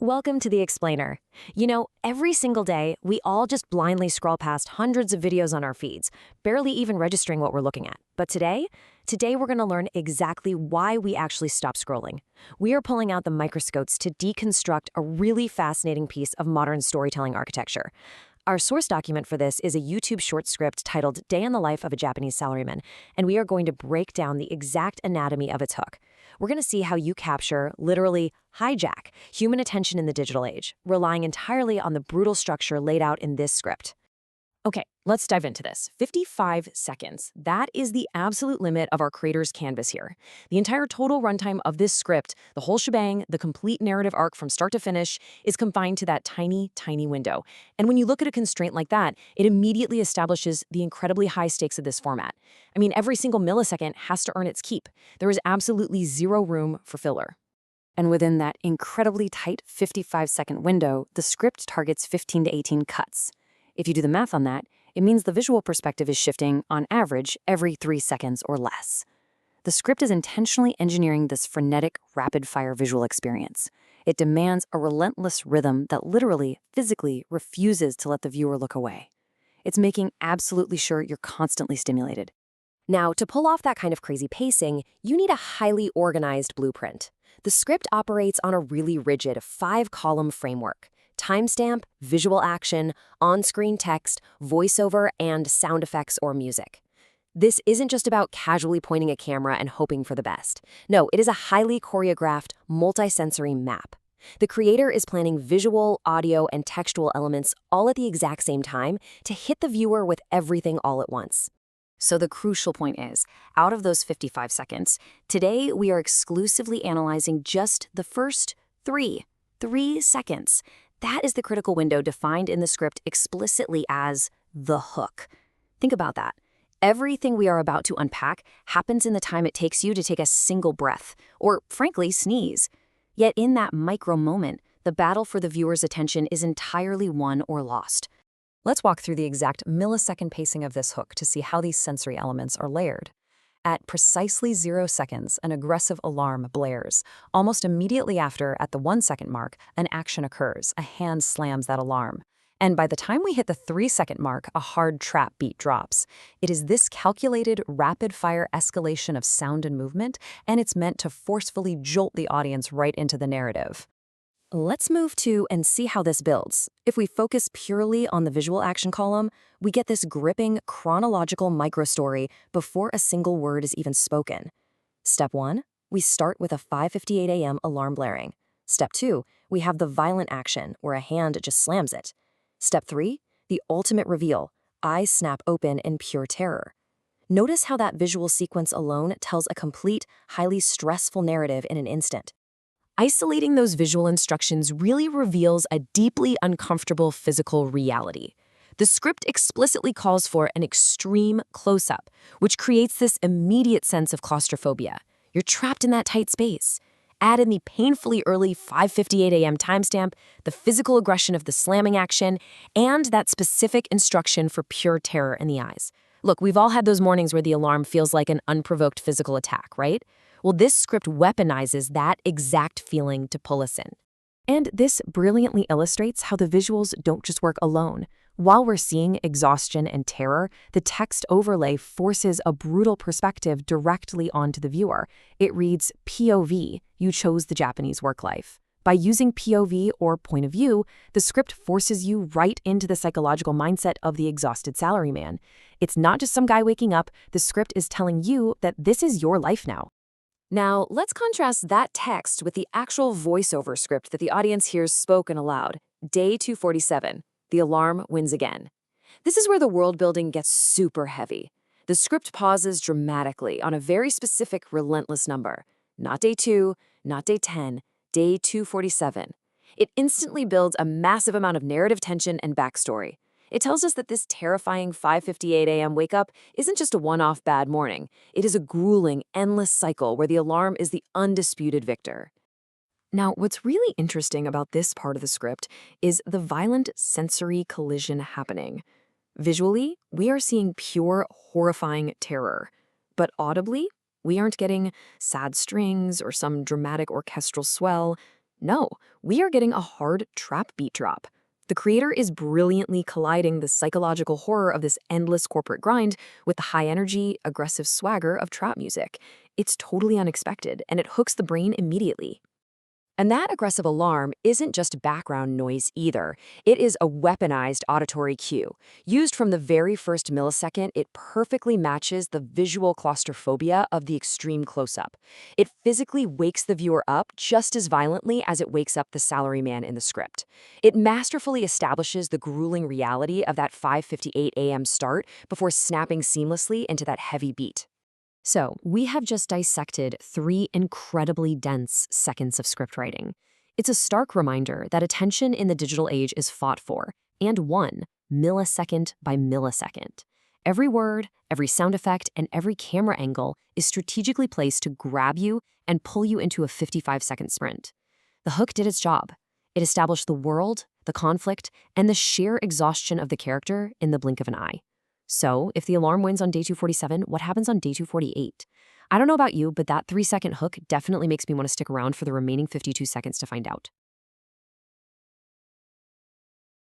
Welcome to The Explainer. You know, every single day, we all just blindly scroll past hundreds of videos on our feeds, barely even registering what we're looking at. But today we're going to learn exactly why we actually stop scrolling. We are pulling out the microscopes to deconstruct a really fascinating piece of modern storytelling architecture. Our source document for this is a YouTube short script titled Day in the Life of a Japanese Salaryman, and we are going to break down the exact anatomy of its hook. We're going to see how you capture, literally hijack, human attention in the digital age, relying entirely on the brutal structure laid out in this script. Okay, let's dive into this. 55 seconds. That is the absolute limit of our creator's canvas here. The entire total runtime of this script, the whole shebang, the complete narrative arc from start to finish, is confined to that tiny, tiny window. And when you look at a constraint like that, it immediately establishes the incredibly high stakes of this format. I mean, every single millisecond has to earn its keep. There is absolutely zero room for filler. And within that incredibly tight 55-second window, the script targets 15 to 18 cuts. If you do the math on that, it means the visual perspective is shifting, on average, every 3 seconds or less. The script is intentionally engineering this frenetic, rapid-fire visual experience. It demands a relentless rhythm that literally, physically, refuses to let the viewer look away. It's making absolutely sure you're constantly stimulated. Now, to pull off that kind of crazy pacing, you need a highly organized blueprint. The script operates on a really rigid 5-column framework: timestamp, visual action, on-screen text, voiceover, and sound effects or music. This isn't just about casually pointing a camera and hoping for the best. No, it is a highly choreographed, multi-sensory map. The creator is planning visual, audio, and textual elements all at the exact same time to hit the viewer with everything all at once. So the crucial point is, out of those 55 seconds, today we are exclusively analyzing just the first three seconds. That is the critical window defined in the script explicitly as the hook. Think about that. Everything we are about to unpack happens in the time it takes you to take a single breath, or frankly, sneeze. Yet in that micro moment, the battle for the viewer's attention is entirely won or lost. Let's walk through the exact millisecond pacing of this hook to see how these sensory elements are layered. At precisely 0 seconds, an aggressive alarm blares. Almost immediately after, at the 1-second mark, an action occurs. A hand slams that alarm. And by the time we hit the 3-second mark, a hard trap beat drops. It is this calculated, rapid-fire escalation of sound and movement, and it's meant to forcefully jolt the audience right into the narrative. Let's move to and see how this builds. If we focus purely on the visual action column, we get this gripping, chronological microstory before a single word is even spoken. Step 1, we start with a 5:58 a.m. alarm blaring. Step 2, we have the violent action, where a hand just slams it. Step 3, the ultimate reveal, eyes snap open in pure terror. Notice how that visual sequence alone tells a complete, highly stressful narrative in an instant. Isolating those visual instructions really reveals a deeply uncomfortable physical reality. The script explicitly calls for an extreme close-up, which creates this immediate sense of claustrophobia. You're trapped in that tight space. Add in the painfully early 5:58 a.m. timestamp, the physical aggression of the slamming action, and that specific instruction for pure terror in the eyes. Look, we've all had those mornings where the alarm feels like an unprovoked physical attack, right? Well, this script weaponizes that exact feeling to pull us in. And this brilliantly illustrates how the visuals don't just work alone. While we're seeing exhaustion and terror, the text overlay forces a brutal perspective directly onto the viewer. It reads, POV, you chose the Japanese work life. By using POV or point of view, the script forces you right into the psychological mindset of the exhausted salaryman. It's not just some guy waking up, the script is telling you that this is your life now. Now, let's contrast that text with the actual voiceover script that the audience hears spoken aloud. Day 247, the alarm wins again. This is where the world building gets super heavy. The script pauses dramatically on a very specific relentless number. Not day 2, not day 10, day 247. It instantly builds a massive amount of narrative tension and backstory. It tells us that this terrifying 5:58 a.m. wake-up isn't just a one-off bad morning. It is a grueling, endless cycle where the alarm is the undisputed victor. Now, what's really interesting about this part of the script is the violent sensory collision happening. Visually, we are seeing pure, horrifying terror. But audibly, we aren't getting sad strings or some dramatic orchestral swell. No, we are getting a hard trap beat drop. The creator is brilliantly colliding the psychological horror of this endless corporate grind with the high energy, aggressive swagger of trap music. It's totally unexpected, and it hooks the brain immediately. And that aggressive alarm isn't just background noise either. It is a weaponized auditory cue. Used from the very first millisecond, it perfectly matches the visual claustrophobia of the extreme close-up. It physically wakes the viewer up just as violently as it wakes up the salaryman in the script. It masterfully establishes the grueling reality of that 5:58 a.m. start before snapping seamlessly into that heavy beat. So, we have just dissected 3 incredibly dense seconds of script writing. It's a stark reminder that attention in the digital age is fought for, and won, millisecond by millisecond. Every word, every sound effect, and every camera angle is strategically placed to grab you and pull you into a 55-second sprint. The hook did its job. It established the world, the conflict, and the sheer exhaustion of the character in the blink of an eye. So, if the alarm wins on day 247, what happens on day 248? I don't know about you, but that 3-second hook definitely makes me want to stick around for the remaining 52 seconds to find out.